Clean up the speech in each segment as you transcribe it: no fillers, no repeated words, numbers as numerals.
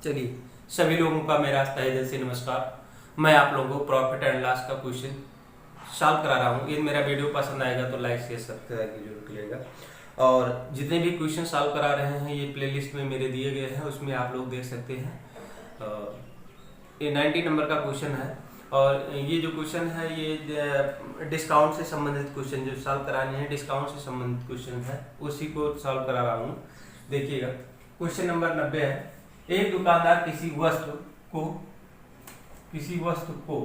चलिए, सभी लोगों का मेरा तहे दिल से नमस्कार। मैं आप लोगों को प्रॉफिट एंड लॉस का क्वेश्चन सॉल्व करा रहा हूँ। यदि मेरा वीडियो पसंद आएगा तो लाइक शेयर सब्सक्राइब जरूर करिएगा। और जितने भी क्वेश्चन सॉल्व करा रहे हैं ये प्लेलिस्ट में मेरे दिए गए हैं, उसमें आप लोग देख सकते हैं। ये 90 नंबर का क्वेश्चन है और ये जो क्वेश्चन है ये डिस्काउंट से संबंधित क्वेश्चन जो सॉल्व कराने हैं, डिस्काउंट से संबंधित क्वेश्चन है, उसी को सॉल्व करा रहा हूँ। देखिएगा, क्वेश्चन नंबर 90 है। एक दुकानदार किसी वस्तु को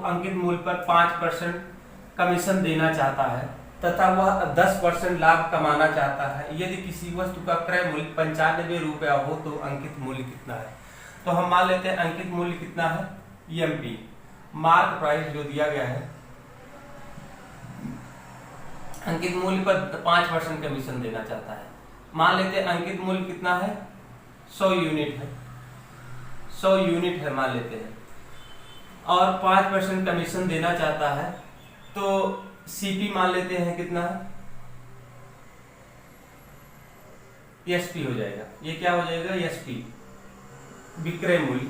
अंकित मूल्य पर 5% कमीशन देना चाहता है तथा वह 10% लाभ कमाना चाहता है। यदि किसी वस्तु का क्रय मूल्य 95 रुपया हो तो अंकित मूल्य कितना है? तो हम मान लेते हैं अंकित मूल्य कितना है, EMP मार्क प्राइस जो दिया गया है, अंकित मूल्य पर 5% कमीशन देना चाहता है। मान लेते हैं अंकित मूल्य कितना है, 100 यूनिट है, 100 यूनिट है मान लेते हैं, और 5% कमीशन देना चाहता है। तो CP मान लेते हैं कितना है, SP हो जाएगा। ये क्या हो जाएगा, SP विक्रय मूल्य।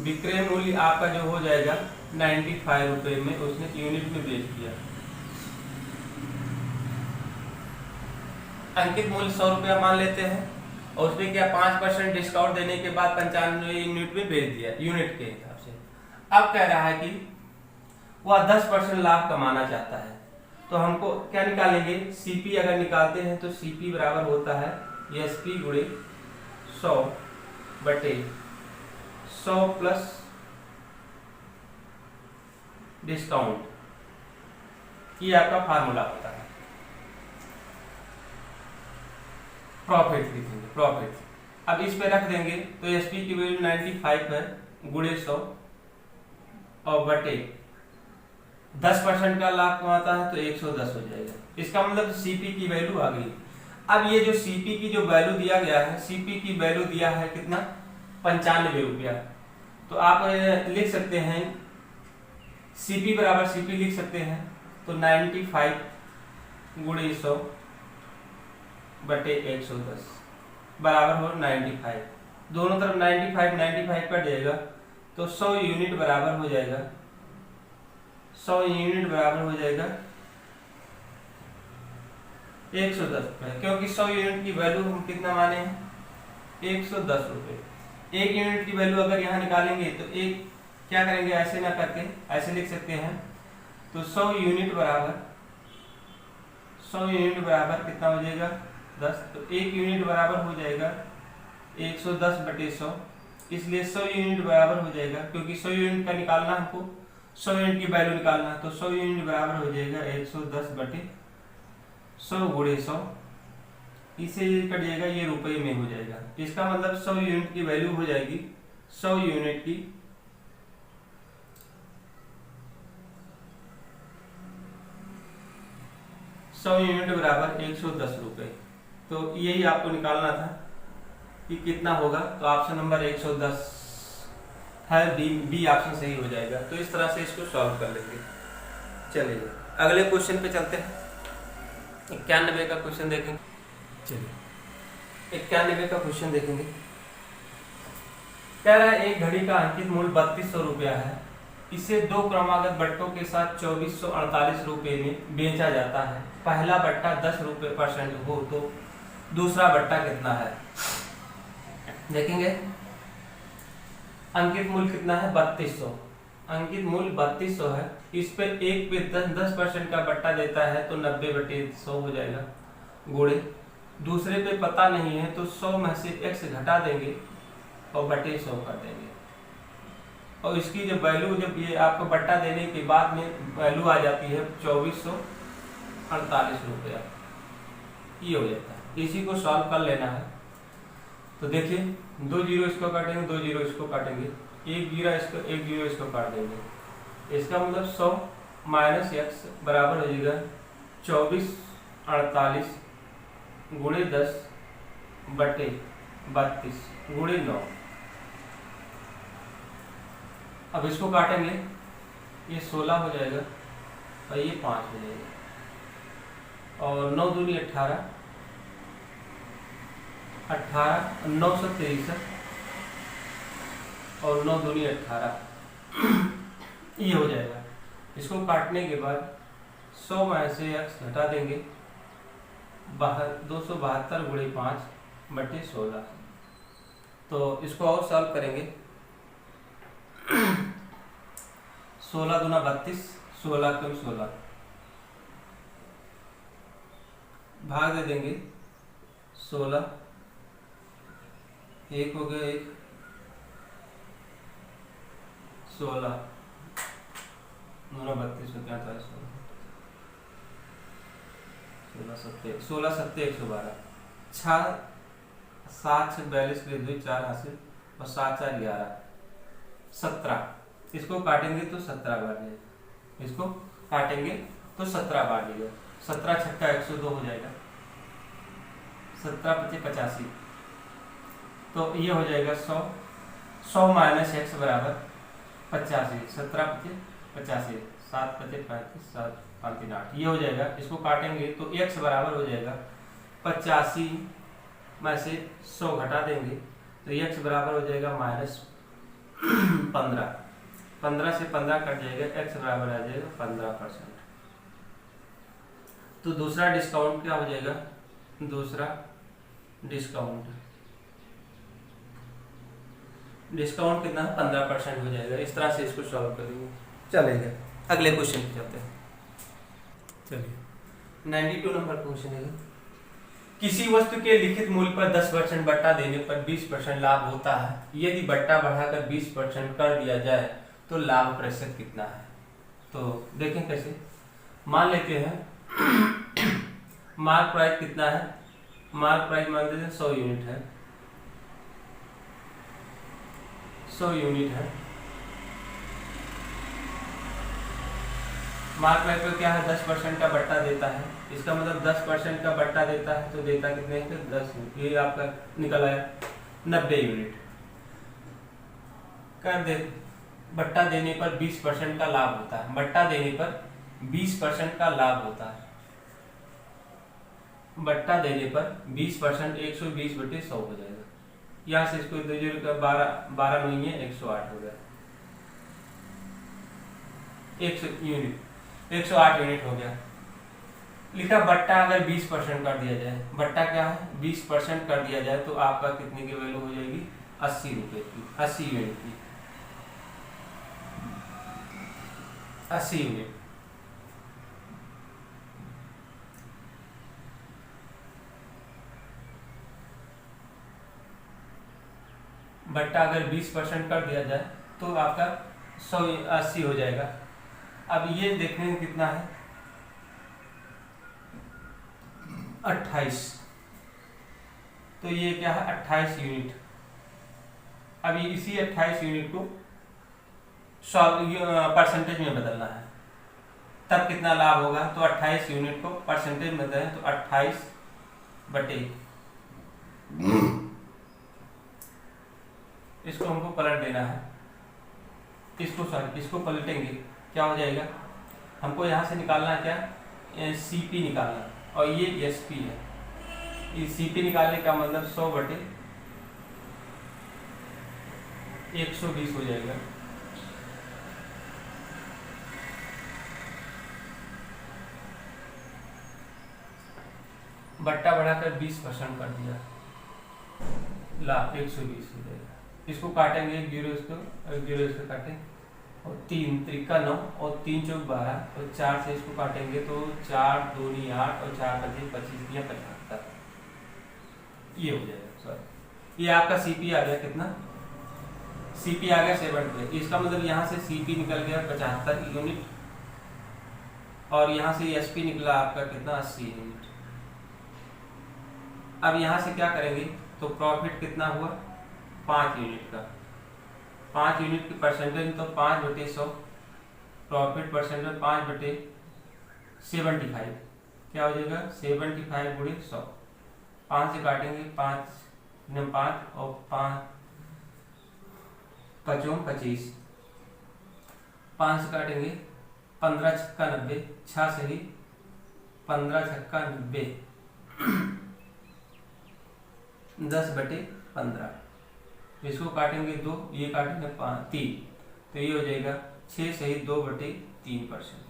विक्रय मूल्य आपका जो हो जाएगा 95 रुपए में, उसने यूनिट में बेच दिया। अंकित मूल्य 100 रुपया मान लेते हैं और उसमें क्या 5% डिस्काउंट देने के बाद 95 यूनिट में बेच दिया, यूनिट के हिसाब से। अब कह रहा है कि वह 10% लाभ कमाना चाहता है। तो हमको क्या निकालेंगे, CP अगर निकालते हैं तो CP बराबर होता है SP गुणे 100 बटे 100 प्लस डिस्काउंट। ये आपका फार्मूला होता है। प्रॉफिट लिखेंगे, प्रॉफिट। अब इस पे रख देंगे तो SP की वैल्यू 95 है गुणे 100 और बटे 10% का लाभ कमाता है तो 110 हो जाएगा। इसका मतलब CP की वैल्यू आ गई। अब ये जो CP की जो वैल्यू दिया गया है, CP की वैल्यू दिया है कितना, 95 रुपया। तो आप लिख सकते हैं CP बराबर CP लिख सकते हैं तो 95 गुणे 100 बटे 110 बराबर हो 95। दोनों तरफ 95 कट जाएगा तो 100 यूनिट बराबर हो जाएगा, 100 यूनिट बराबर हो जाएगा 110 रुपये, क्योंकि 100 यूनिट की वैल्यू हम कितना माने हैं, 110 रुपये। एक यूनिट की वैल्यू अगर यहाँ निकालेंगे तो एक क्या करेंगे, ऐसे ना करके ऐसे लिख सकते हैं। तो 100 यूनिट बराबर कितना हो जाएगा, 10। तो एक यूनिट बराबर हो जाएगा 110 बटे 100, इसलिए 100 यूनिट बराबर हो जाएगा, क्योंकि 100 यूनिट का निकालना हमको, 100 यूनिट की वैल्यू निकालना है। तो 100 यूनिट बराबर हो जाएगा 110 बटे 100 गुणे 100। इसे ये कट जाएगा, ये रुपए में हो जाएगा। इसका मतलब 100 यूनिट की वैल्यू हो जाएगी, 100 यूनिट की 100 यूनिट बराबर 110 रुपए। तो यही आपको निकालना था कि कितना होगा। तो ऑप्शन नंबर 110 है, बी ऑप्शन सही हो जाएगा। तो इस तरह से इसको सॉल्व कर लेंगे। चलिए अगले क्वेश्चन पे चलते हैं। 91 का क्वेश्चन देखेंगे। चलिए 91 का क्वेश्चन देखेंगे। कह रहा है एक घड़ी का अंकित मूल्य 3200 रुपया है। इसे दो क्रमागत बट्टों के साथ 2448 रुपए में बेचा जाता है। पहला बट्टा 10 रुपए % हो तो दूसरा बट्टा कितना है? देखेंगे, अंकित मूल्य कितना है, 3200। अंकित मूल्य 3200 है। इस पे एक पे 10% का बट्टा देता है तो 90 बटे 100 हो जाएगा गुणे। दूसरे पे पता नहीं है तो 100 में से x घटा देंगे और बटे 100 कर देंगे। और इसकी जब वैल्यू, जब ये आपको बट्टा देने के बाद में वैल्यू आ जाती है 2448 रुपया, ये हो जाता है। इसी को सॉल्व कर लेना है। तो देखिए 2 जीरो इसको काटेंगे, 2 जीरो इसको काटेंगे, एक जीरो इसको काट देंगे। इसका मतलब 100 माइनस x बराबर हो जाएगा 2448 गुणे 10 बटे 32 गुणे 9। अब इसको काटेंगे, ये 16 हो जाएगा और ये 5 हो जाएगा और 9 दूनी 18 18, 963 और 9 दूनी 18, ये हो जाएगा। इसको काटने के बाद 100 में से x घटा देंगे, 272 गुणे 5 बटे 16। तो इसको और सॉल्व करेंगे। 16 दूना 32, 16 कम 16, भाग दे देंगे 16, एक हो गया 1, 16 दूना 32 हो क्या था 16 सत्ते 112, 6 7 6 42 के 2 4 हासिल और 7 4 11, 17। इसको काटेंगे तो 17 बार जाएगा, इसको काटेंगे तो 17 बार जाएगा। 17 छक्का 102 हो जाएगा, 17 पचे 85, तो ये हो जाएगा 100, 100 माइनस x बराबर 85, 17 पचे 85, 7 पचे 35, 7 5 3 8, ये हो जाएगा। इसको काटेंगे तो x बराबर हो जाएगा 85 में से 100 घटा देंगे तो x बराबर हो जाएगा -15, 15 से 15 कट जाएगा, x बराबर आ जाएगा 15%। तो दूसरा डिस्काउंट क्या हो जाएगा, दूसरा डिस्काउंट कितना 15% हो जाएगा। इस तरह से इसको सॉल्व करेंगे, चलेगा। अगले क्वेश्चन पे चलते हैं। चलिए 92 नंबर क्वेश्चन है। किसी वस्तु के लिखित मूल्य पर 10% बट्टा देने पर 20% लाभ होता है। यदि बट्टा बढ़ाकर 20% कर दिया जाए तो लाभ प्रतिशत कितना है। तो देखें कैसे, मान लेते हैं मार्क प्राइस कितना है, मार्क प्राइस मान लेते हैं 100 यूनिट है, 100 यूनिट है। मार्क प्राइस पर क्या है 10% का बट्टा देता है, इसका मतलब 10% का बट्टा देता है तो देता कितने हैं 10, ये आपका निकल आया 90 यूनिट। कर दे बट्टा देने पर 20% का लाभ होता है, बट्टा देने पर 20% का लाभ होता है, बट्टा देने पर 20% 120 बटे 100 हो जाएगा। यहाँ से इसको 12 नहीं है 108 हो गया, 108 यूनिट हो गया। लिखा बट्टा अगर 20% कर दिया जाए, बट्टा क्या है 20% कर दिया जाए तो आपका कितने की वैल्यू हो जाएगी 80 रुपए की, 80 यूनिट की, 80 यूनिट। बट्टा अगर 20% कर दिया जाए तो आपका 180 हो जाएगा। अब ये देखने में कितना है 28, तो ये क्या है 28 यूनिट। अब इसी 28 यूनिट को परसेंटेज में बदलना है, तब कितना लाभ होगा। तो 28 यूनिट को परसेंटेज में बदलें तो 28 बटे, इसको हमको पलट देना है, इसको पलटेंगे क्या हो जाएगा, हमको यहाँ से निकालना है क्या सीपी निकालना, और ये एसपी है। इस सीपी निकालने का मतलब 100 बटे 120 हो जाएगा। बट्टा बढ़ाकर 20% कर दिया, लाभ 120 हो जाएगा। इसको काटेंगे, एक जीरो इसको काटें, और 3 त्रिका 9 और 3 चौक 12 और 4 से इसको काटेंगे तो 4 दूनी 8 और 4 बचे 25 या 75, ये हो जाएगा। सॉरी, ये आपका सीपी आ गया कितना, सीपी आ गया 70। इसका मतलब यहाँ से सीपी निकल गया 75 यूनिट और यहाँ से एसपी निकला आपका कितना 80 यूनिट। अब यहाँ से क्या करेंगे तो प्रॉफिट कितना हुआ 5 यूनिट का, 5 यूनिट की परसेंटेज तो 5 बटे 100, प्रॉफिट परसेंटेज 5 बटे 75, क्या हो जाएगा 75 गुणे 100। 5 से काटेंगे 5 और 5 55 25, 5 से काटेंगे 15 छक्का 90, 6 से ही 15 छक्का 90, 10/15। इसको काटेंगे 2, ये काटेंगे 3, तो ये हो जाएगा 6 सही 2/3%।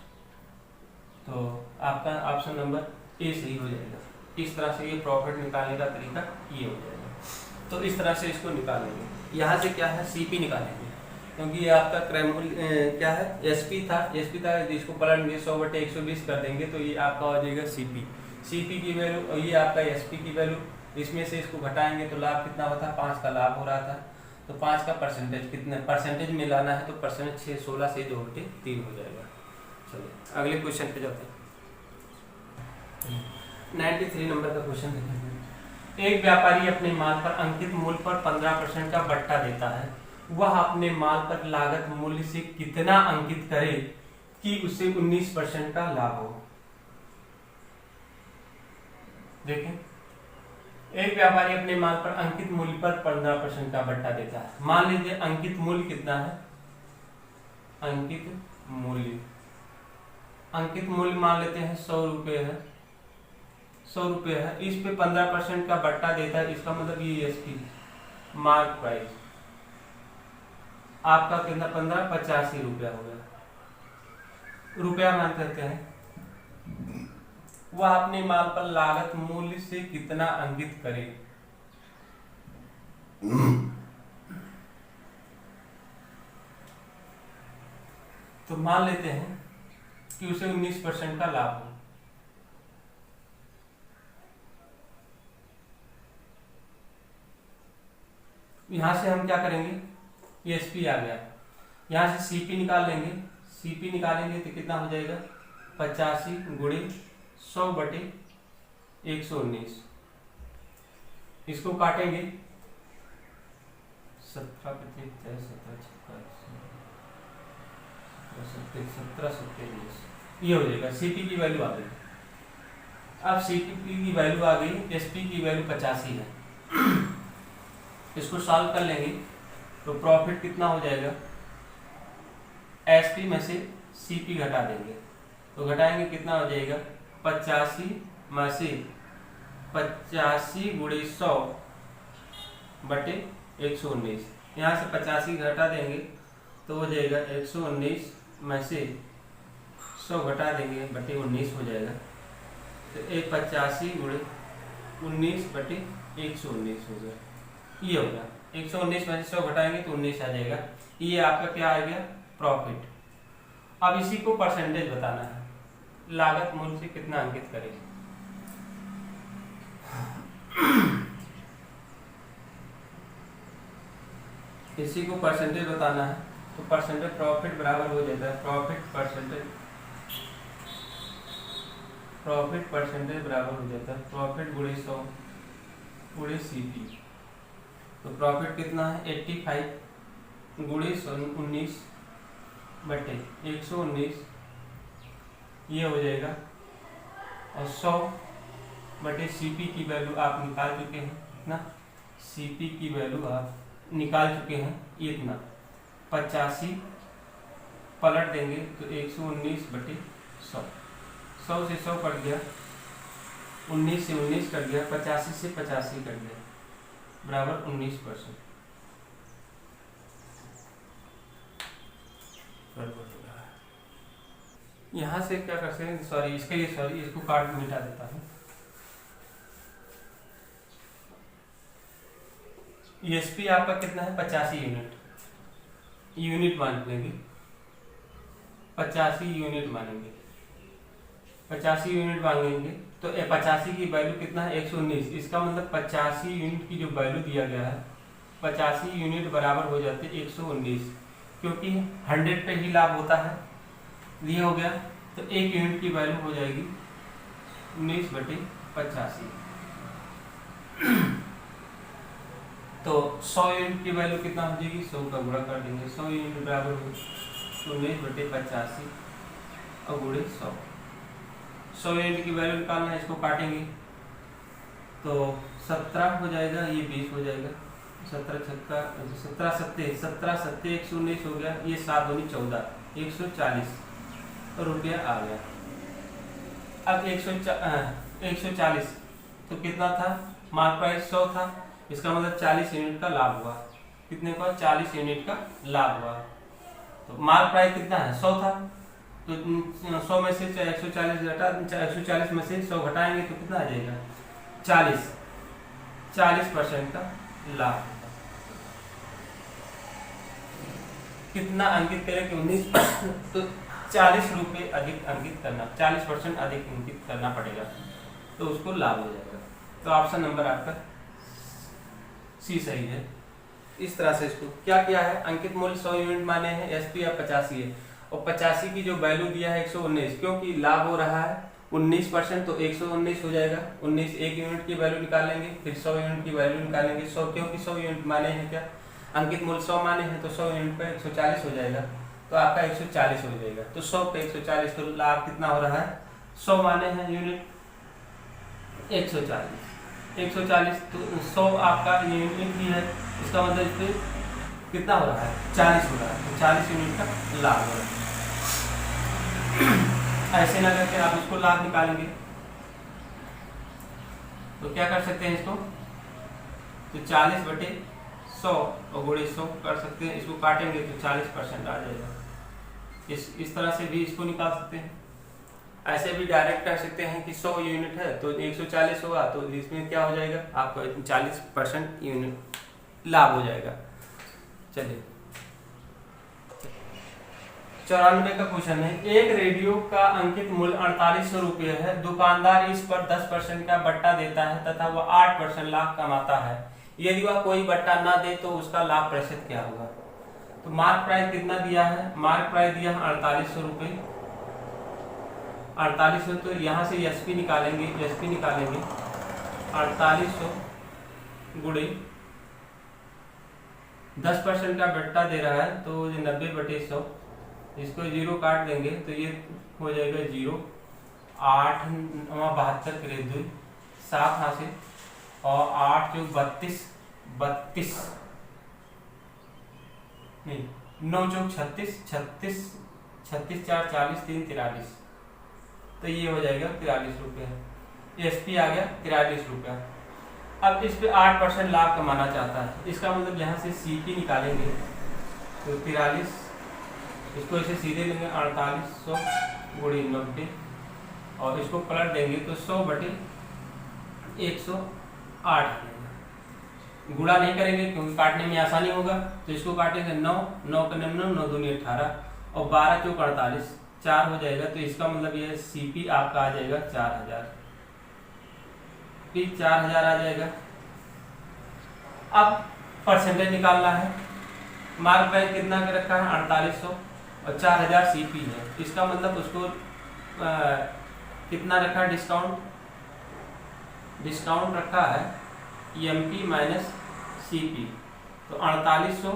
तो आपका ऑप्शन नंबर ए सही हो जाएगा। इस तरह से ये प्रॉफिट निकालने का तरीका ये हो जाएगा। तो इस तरह से इसको निकालेंगे। यहाँ से क्या है, सीपी निकालेंगे, क्योंकि ये आपका क्या है, एसपी था, इसको पलट के 100/120 कर देंगे तो ये आपका हो जाएगा सीपी की वैल्यू, और ये आपका एसपी की वैल्यू। इसमें से इसको घटाएंगे तो लाभ कितना होता है, 5 का लाभ हो रहा था। तो 5 का परसेंटेज कितने परसेंटेज में लाना है, तो परसेंटेज 16 से 2/3 हो जाएगा। चलिए अगले क्वेश्चन पे जाते हैं। 93 नंबर का क्वेश्चन देखेंगे। एक व्यापारी अपने माल पर अंकित मूल्य पर 15% का बट्टा देता है। वह अपने माल पर लागत मूल्य से कितना अंकित करे कि उसे 19% का लाभ हो। देखें, एक व्यापारी अपने माल पर अंकित मूल्य पर 15% का बट्टा देता है। मान लीजिए अंकित मूल्य कितना है, अंकित मूल्य मान लेते हैं 100 रुपये है, 100 रुपये है। इस पे 15% का बट्टा देता है, इसका मतलब ये एसपी मार्क प्राइस आपका कितना 85 रुपया हो गया, रुपया मान करते हैं। वह अपने माल पर लागत मूल्य से कितना अंकित करे। तो मान लेते हैं कि उसे 19% का लाभ हो। यहां से हम क्या करेंगे, एसपी आ गया, यहां से सीपी निकाल लेंगे। सीपी निकालेंगे तो कितना हो जाएगा, 85 × 100/119। इसको काटेंगे 17 ये हो जाएगा। सीपी की वैल्यू आ गई। अब सीपी की वैल्यू आ गई, एसपी की वैल्यू 85 है। इसको सॉल्व कर लेंगे तो प्रॉफिट कितना हो जाएगा, एसपी में से सीपी घटा देंगे तो घटाएंगे कितना हो जाएगा, 85 में से 85 × 100/119। यहाँ से 85 घटा देंगे तो हो जाएगा 119 में से 100 घटा देंगे बटे 19 हो जाएगा। तो 85 × 19/119 हो गया, ये होगा 119 में से 100 घटाएंगे तो 19 आ जाएगा। ये आपका क्या आ गया, प्रॉफिट। अब इसी को परसेंटेज बताना है, लागत मूल्य से कितना अंकित करें। इसी को परसेंटेज बताना है तो परसेंटेज प्रॉफिट बराबर हो जाता है, प्रॉफिट परसेंटेज बराबर हो जाता है प्रॉफिट × 100 × सीपी। तो प्रॉफिट कितना है, 85 × 19/119 ये हो जाएगा। और 100/सीपी की वैल्यू आप निकाल चुके हैं ना, सीपी की वैल्यू आप निकाल चुके हैं इतना 85 पलट देंगे तो 119/100, 100 से 100 कट गया, 19 से 19 कट गया, 85 से 85 कट गया, बराबर 19%। यहाँ से क्या कर सकते हैं, इसको काट मिटा देता हूँ। ईएसपी आपका कितना है, 85 यूनिट मान लेंगे, 85 यूनिट मानेंगे, 85 यूनिट मांगेंगे तो 85 की वैल्यू कितना है, 119। इसका मतलब 85 यूनिट की जो वैल्यू दिया गया है, 85 यूनिट बराबर हो जाते 119, क्योंकि 100 पे ही लाभ होता है। ये हो गया तो 1 यूनिट की वैल्यू हो जाएगी 19/85। तो 100 यूनिट की वैल्यू कितना हो जाएगी, 100 का गुणा कर देंगे, 100 यूनिट बराबर हो 19/85 और गुणे 100। 100 यूनिट की वैल्यू निकालना है, इसको काटेंगे तो 17 हो जाएगा, ये 20 हो जाएगा, 17 7 119 हो गया, ये 7 दूनी 14, 140 रुपया आ गया। अब 140 तो कितना था, मार्क प्राइस 100 था, इसका मतलब 40 यूनिट का लाभ हुआ। कितने का? 40 यूनिट का लाभ हुआ। तो मार्क प्राइस कितना है? 100 था, तो 100 में से 140 घटा 140 में से 100 घटाएंगे तो कितना आ जाएगा? 40% का लाभ। कितना अंकित करें कि 19 तो 40 रुपये अधिक अंकित करना, 40% अधिक अंकित करना पड़ेगा, तो उसको लाभ हो जाएगा। तो ऑप्शन नंबर आपका सी सही है। इस तरह से इसको क्या किया है, अंकित मूल्य 100 यूनिट माने हैं, एसपी अब 85 है, और 85 की जो वैल्यू दिया है 119, क्योंकि लाभ हो रहा है 19%, तो 119 हो जाएगा। 19 1 यूनिट की वैल्यू निकालेंगे, फिर 100 यूनिट की वैल्यू निकालेंगे। 100 क्योंकि 100 यूनिट माने हैं, क्या अंकित मूल्य 100 माने हैं, तो 100 यूनिट पे 140 हो जाएगा, तो आपका 140 हो जाएगा। तो 100 पे 140, तो लाभ कितना हो रहा है? 100 माने हैं यूनिट 140, तो 100 आपका यूनिट भी है, इसका मतलब इस पे कितना हो रहा है? 40 हो रहा है, तो 40 यूनिट का लाभ हो रहा है। ऐसे ना करके आप इसको लाभ निकालेंगे, तो क्या कर सकते हैं इसको? तो 40/100 और गुणे 100 कर सकते हैं। इसको काटेंगे तो 40% आ जाएगा। इस तरह से भी इसको निकाल सकते हैं। ऐसे भी डायरेक्ट कर सकते हैं कि 100 यूनिट है तो 140 होगा, तो इसमें क्या हो जाएगा? आपका 40% यूनिट लाभ हो जाएगा। चलिए 94 का क्वेश्चन है, एक रेडियो का अंकित मूल्य 4800 रुपये है, दुकानदार इस पर 10% का बट्टा देता है तथा वह 8% लाभ कमाता है। यदि वह कोई बट्टा ना दे तो उसका लाभ प्रतिशत क्या होगा? तो मार्क प्राइस कितना दिया है? मार्क प्राइस दिया है 4800 रुपये। 4800, तो यहाँ से एसपी निकालेंगे, 4800 गुणे 10% का बट्टा दे रहा है, तो 90/100, इसको 0 काट देंगे तो ये हो जाएगा 0। 8 72 करे 2 7 हासिल, और 8 जो 32 नहीं 9 चौक 36 36 4 40 3 43, तो ये हो जाएगा 43 रुपये। एसपी आ गया 43 रुपया। अब इस पे 8% लाभ कमाना चाहता है, इसका मतलब यहाँ से सीपी निकालेंगे तो 43, इसको इसे सीधे लेंगे 4800 गुणे 90, और इसको पलट देंगे तो 100/108। गुणा नहीं करेंगे क्योंकि काटने में आसानी होगा, तो इसको काटेंगे 9 9 का 9 9 दूनी 18, और 12 चौक 48, 4 हो जाएगा। तो इसका मतलब ये सीपी आपका आ जाएगा 4000, फिर 4000 आ जाएगा। अब परसेंटेज निकालना है। मार्क प्राइस कितना का रखा है? 4800, और 4000 सीपी है, इसका मतलब उसको कितना रखा है? डिस्काउंट रखा है एमपी माइनस सीपी, तो 4800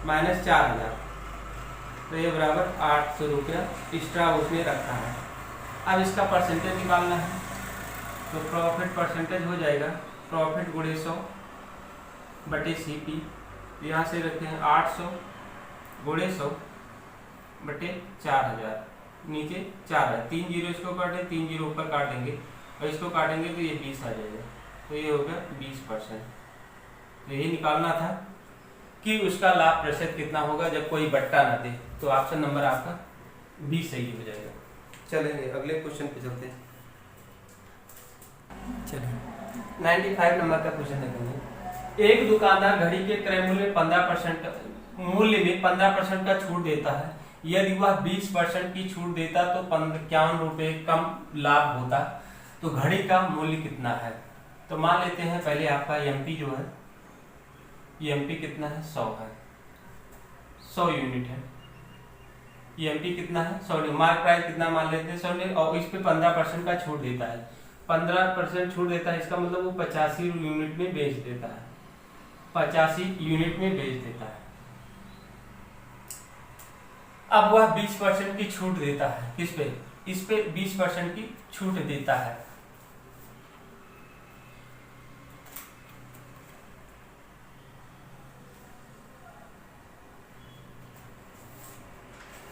माइनस 4000, तो ये बराबर 800 रुपया एक्स्ट्रा उसने रखा है। अब इसका परसेंटेज निकालना है, तो प्रॉफिट परसेंटेज हो जाएगा प्रॉफिट गुणे 100/CP। यहाँ से रखते हैं 800 गुणे 100/4000, नीचे 4 है, 3 जीरो इसको काटें, 3 जीरो ऊपर काट देंगे, और इसको काटेंगे तो ये 20 आ जाएगा, तो ये हो गया 20%। तो यही निकालना था कि उसका लाभ प्रतिशत कितना होगा जब कोई बट्टा ना दे। तो ऑप्शन नंबर आपका बी सही हो जाएगा। चलेंगे अगले क्वेश्चन पे चलते हैं। चलिए 95 नंबर का क्वेश्चन देखेंगे। एक दुकानदार घड़ी के क्रय मूल्य में 15% का छूट देता है। यदि वह 20% की छूट देता तो 51 रुपये कम लाभ होता। तो घड़ी का मूल्य कितना है? तो मान लेते हैं पहले आपका एमपी जो है, एमपी कितना है? 100 है, 100 यूनिट है। एमपी कितना है? 100 यूनिट। मार्क प्राइस कितना मान लेते हैं? 100 यूनिट, और इस पे 15% का छूट देता है। 15% छूट देता है, इसका मतलब वो 85 यूनिट में बेच देता है, 85 यूनिट में बेच देता है। अब वह 20% की छूट देता है, किस पे? इस पे 20% की छूट देता है।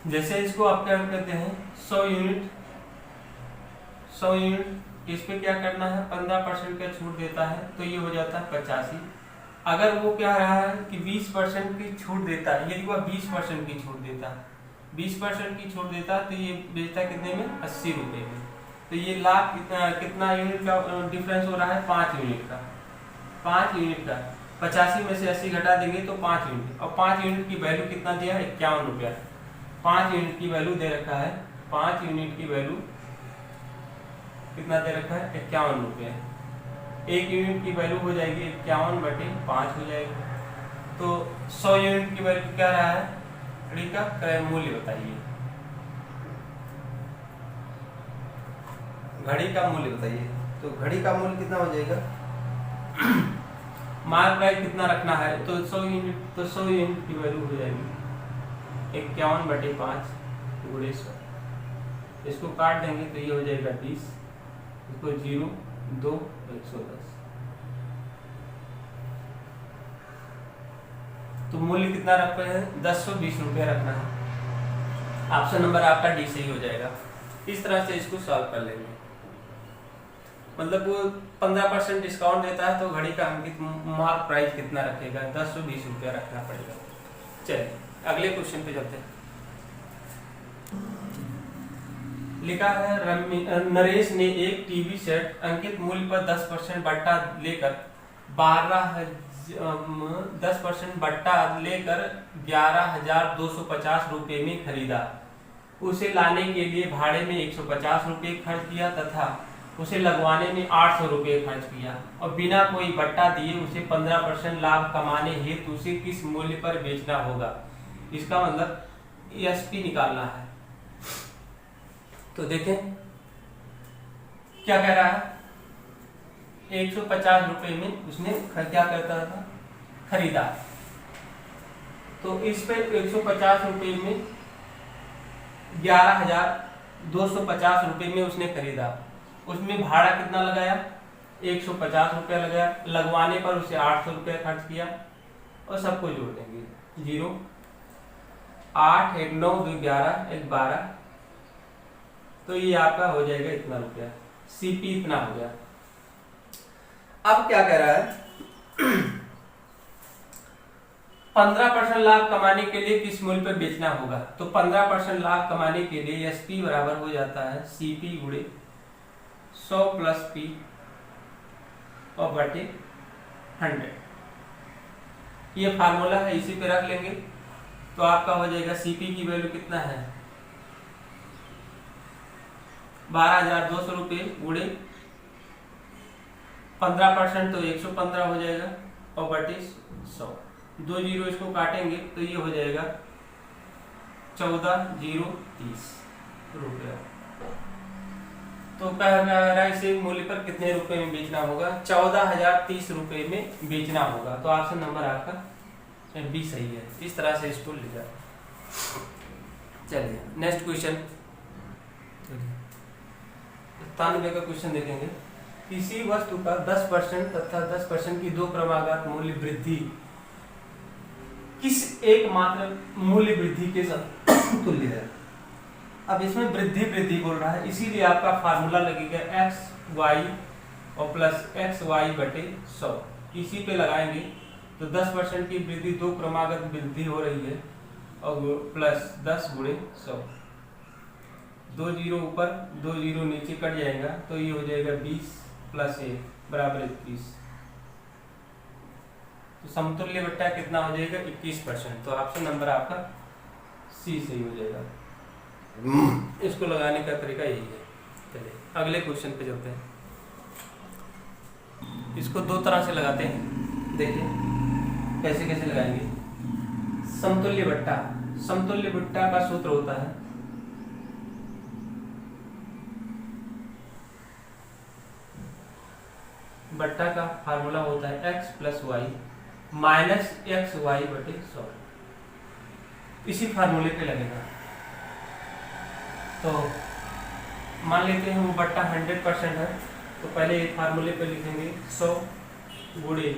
जैसे इसको आप क्या कहते हैं? 100 यूनिट इस पे क्या करना है, 15% का छूट देता है तो ये हो जाता है 85। अगर वो क्या रहा है कि 20% की छूट देता है, यदि वह 20% की छूट देता है, 20% की छूट देता है तो ये बेचता कितने में, 80 रुपये में। तो ये लाभ कितना यूनिट का डिफरेंस हो रहा है, 5 यूनिट का। 5 यूनिट का 85 में से 80 घटा देंगे तो 5 यूनिट, और 5 यूनिट की वैल्यू कितना दिया है, 51 रुपया। 5 यूनिट की वैल्यू दे रखा है, 5 यूनिट की वैल्यू कितना दे रखा है, 51 रुपये। 1 यूनिट की वैल्यू हो जाएगी 51/5 हो जाएगी। तो 100 यूनिट की वैल्यू क्या रहा है, घड़ी का क्रय मूल्य बताइए, घड़ी का मूल्य बताइए। तो घड़ी का मूल्य कितना हो जाएगा, मार्क प्राइस कितना रखना है, तो 100 यूनिट, तो 100 यूनिट की वैल्यू हो जाएगी 51/5 गुणे 100। इसको काट देंगे तो ये हो जाएगा 20, इसको 0, 2, 110। तो मूल्य कितना रख रहे हैं, 1020 रुपया रखना है। ऑप्शन नंबर आपका डी सही हो जाएगा। इस तरह से इसको सॉल्व कर लेंगे। मतलब वो 15% डिस्काउंट देता है तो घड़ी का अंकित मार्क प्राइस कितना रखेगा, 1020 रुपया रखना पड़ेगा। चलिए अगले क्वेश्चन पे चलते हैं। लिखा है नरेश ने एक टीवी सेट अंकित मूल्य पर 10% बट्टा लेकर 11,250 रुपये में खरीदा। उसे लाने के लिए भाड़े में 150 रुपये खर्च किया तथा उसे लगवाने में 800 रुपये खर्च किया, और बिना कोई बट्टा दिए उसे 15% लाभ कमाने हेतु उसे किस मूल्य पर बेचना होगा। इसका मतलब एसपी निकालना है। तो देखें क्या कह रहा है, 150 रुपये में उसने क्या करता था, खरीदा। तो इस पे 150 रुपये में 11,250 रुपये में उसने खरीदा। उसमें भाड़ा कितना लगाया, 150 रुपया लगाया, लगवाने पर उसे 800 रुपया खर्च किया, और सबको जोड़ देंगे 0, 8, 1, 9, 2, 11, 1, 12। तो ये आपका हो जाएगा इतना रुपया, सीपी इतना हो गया। अब क्या कह रहा है, 15% लाभ कमाने के लिए किस मूल्य पर बेचना होगा। तो 15% लाभ कमाने के लिए एसपी बराबर हो जाता है सीपी गुणे 100 प्लस पी और बटे 100। ये फार्मूला है, इसी पे रख लेंगे तो आपका हो जाएगा सीपी की वैल्यू कितना है, 12,200 रुपये गुणे 15% तो 115 हो जाएगा और बटे 100। 2 जीरो इसको काटेंगे तो ये हो जाएगा 14,030 रुपया। तो कह रहा है इसे मूल्य पर कितने रुपए में बेचना होगा, 14,030 रुपये में बेचना होगा। तो ऑप्शन नंबर आपका बी सही है। इस तरह से इसको लिखा। चलिए नेक्स्ट क्वेश्चन 97 का क्वेश्चन देखेंगे। किसी वस्तु का 10% तथा 10% की 2 क्रमागत मूल्य वृद्धि किस एकमात्र मूल्य वृद्धि के साथ तुल्य है। अब इसमें वृद्धि बोल रहा है, इसीलिए आपका फार्मूला लगेगा एक्स वाई और प्लस एक्स वाई बटे 100। इसी पे लगाएंगे तो 10% की वृद्धि 2 क्रमागत वृद्धि हो रही है और प्लस 10 गुणे 100। 2 जीरो ऊपर 2 जीरो नीचे कट जाएगा तो ये हो जाएगा 20 प्लस 1 बराबर 21। तो समतुल्य बट्टा कितना हो जाएगा 21%। तो ऑप्शन नंबर आपका सी सही हो जाएगा। इसको लगाने का तरीका यही है। चलिए अगले क्वेश्चन पे चलते हैं। इसको 2 तरह से लगाते हैं, देखिए कैसे कैसे लगाएंगे। समतुल्य बट्टा, समतुल्य बट्टा का सूत्र होता है बट्टा का फार्मूला होता है x plus y minus x y बटे 100। इसी फार्मूले पे लगेगा। तो मान लेते हैं वो बट्टा 100% है तो पहले एक फार्मूले पे लिखेंगे 100 गुणे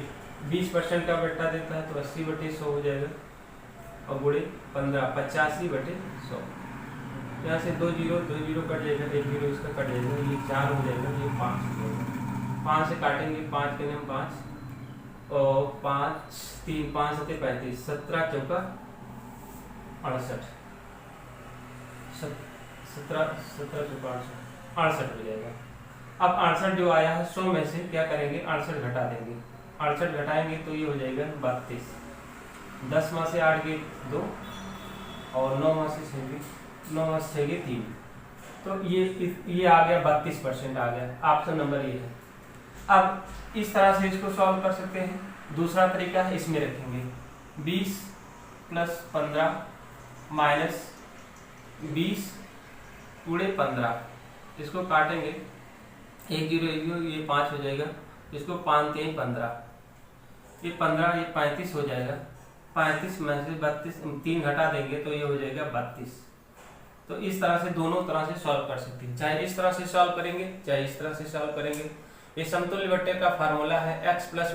20% का बट्टा देता है तो 80 बटे 100 हो जाएगा और गुणे 15 85 बटे 100। यहाँ से 2 जीरो कट जाएगा, 1 जीरो इसका कट जाएगा, ये 4 हो जाएगा, ये 5 हो जाएगा। 5 से काटेंगे, 5 के नाम 5 और 5 3 5 7 35, 17 चौका 68, 17 चौका 68 हो जाएगा। अब 68 जो आया है 100 में से क्या करेंगे, 68 घटा देंगे, 68 घटाएंगे तो ये हो जाएगा 32। 10 माह से 8 गए 2 और 9 माह से 6 गए 3, तो ये आ गया 32% आ गया। ऑप्शन नंबर ये है। अब इस तरह से इसको सॉल्व कर सकते हैं। दूसरा तरीका है, इसमें रखेंगे 20 + 15 माइनस 20 पूरे 15, इसको काटेंगे, 1 जीरो 1 जीरो, ये 5 हो जाएगा, इसको 5 3 15, ये 15 ये 35 हो जाएगा। 35 में से 32 3 घटा देंगे तो ये हो जाएगा 32। तो इस तरह से दोनों तरह से सॉल्व कर सकते हैं, चाहे इस तरह से सॉल्व करेंगे चाहे इस तरह से सॉल्व करेंगे। ये समतुल्य बट्टे का फार्मूला है x + y -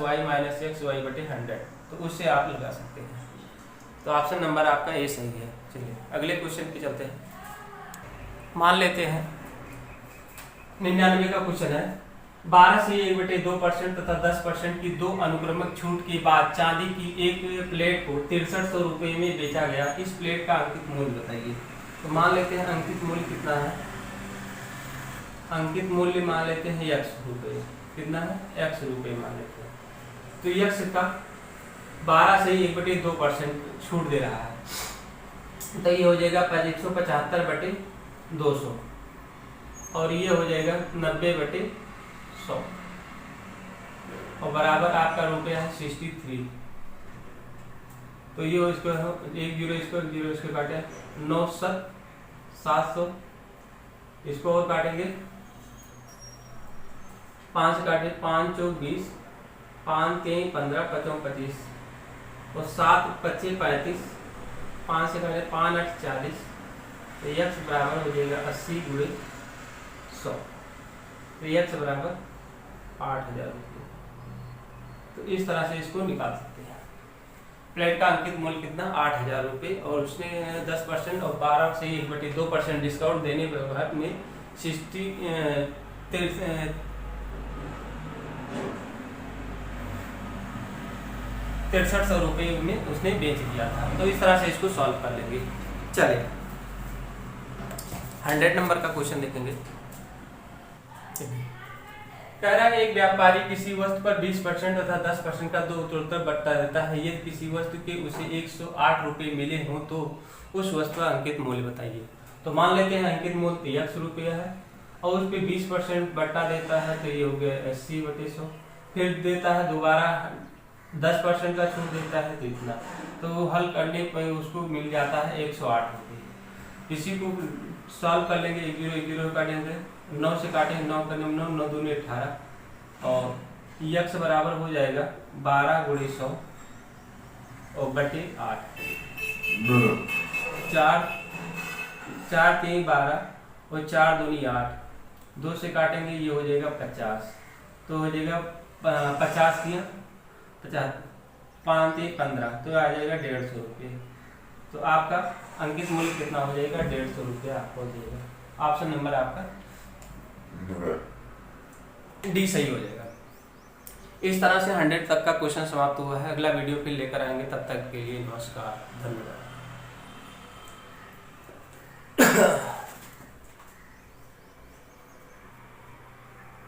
xy/100, तो उससे आप लगा सकते हैं। तो ऑप्शन नंबर आपका ए सही है। चलिए अगले क्वेश्चन पे चलते हैं। मान लेते हैं 99 का क्वेश्चन है, 12 से 1/2% तथा 10% की 2 अनुक्रमिक छूट के बाद चांदी की एक प्लेट को 6300 रुपये में बेचा गया। इस प्लेट का अंकित मूल्य बताइए। तो मान लेते हैं अंकित मूल्य कितना है, अंकित मूल्य मान लेते हैं x रुपये, कितना है x रुपये मान लेते हैं। तो x का 12 से 1/2% छूट दे रहा है, तो ये हो जाएगा 175/200 और ये हो जाएगा 90/100 और बराबर आपका रुपया है 63। तो ये इसको 1 जीरो इसको 1 जीरो इसको काटे 9 7 700, इसको और काटेंगे 5 काटे 5 चौक 20, 5 3 15 5 25 और 7 25 35, 5 से काटे 5 8 40, तो x बराबर हो जाएगा 80 × 100, तो x बराबर 8000 रुपये। तो इस तरह से इसको निकाल सकते हैं। प्लेट का अंकित मूल्य कितना 8000 रुपये और उसने 10% और 12 से 1/2% डिस्काउंट देने के बाद में 6300 रुपये में उसने बेच दिया था। तो इस तरह से इसको सॉल्व कर लेंगे। चलिए 100 नंबर का क्वेश्चन देखेंगे। कह रहा है एक व्यापारी किसी वस्तु पर 20% तथा 10% का 2 उत्तरोत्तर बट्टा देता है। यदि किसी वस्तु के उसे 108 रुपये मिले हों तो उस वस्तु का अंकित मूल्य बताइए। तो मान लेते हैं अंकित मूल्य x रुपया है और उस पर 20% बट्टा देता है, तो ये हो गया 80/100। फिर देता है दोबारा 10% का छूट देता है, तो इतना, तो हल करने पर उसको मिल जाता है 108 रुपये। इसी को सॉल्व कर लेंगे, 1 जीरो 1 जीरो काटेंगे, 9 से काटेंगे, 9 करने 9 9 दूनी 18 और x बराबर हो जाएगा 12 × 100 और बटे 8, 4 4 3 12 और 4 दूनी 8, 2 से काटेंगे ये हो जाएगा 50, तो हो जाएगा 50 किया 50, 5 3 15, तो आ जाएगा 150 रुपये। तो आपका अंकित मूल्य कितना हो जाएगा 150 रुपये आपको देगा। ऑप्शन नंबर आपका डी सही हो जाएगा। इस तरह से 100 तक का क्वेश्चन समाप्त हुआ है। अगला वीडियो फिर लेकर आएंगे, तब तक के लिए नमस्कार, धन्यवाद।